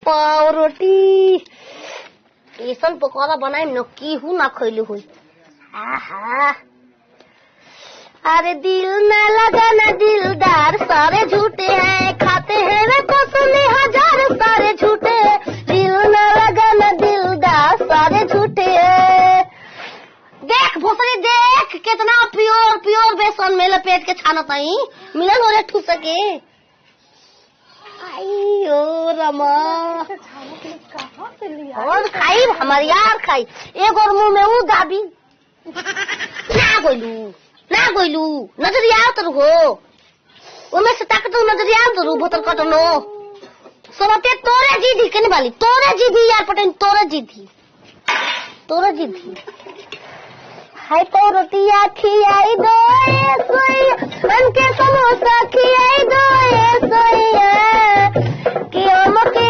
पाव रोटी ऐसा पकौड़ा बनाए न की हूँ ना खैलू हुई। आहा अरे दिल न लगा न दिलदार सारे झूठे हैं खाते हैं वे कसमे हजार सारे झूठे दिल न लगा न दिलदार सारे झूठे हैं। देख भोसड़ी देख कितना प्योर प्योर बेसन में लपेट के छाना ताई मिलन हो रे ठूस सके। आइयो रमा और खाई हमार यार खाई एक और मुंह में वो दाबी ना गोलू नजरिया तो हो उनमें से ताकत नजरिया तो रू बोतल कटनो सोते तोरे जी दी कने वाली तोरे जी दी यार पटेन तोरे जी दी हाय तो रोटियां खियाई दो सोई मन के समोसा खियाई दो सोई कि हम के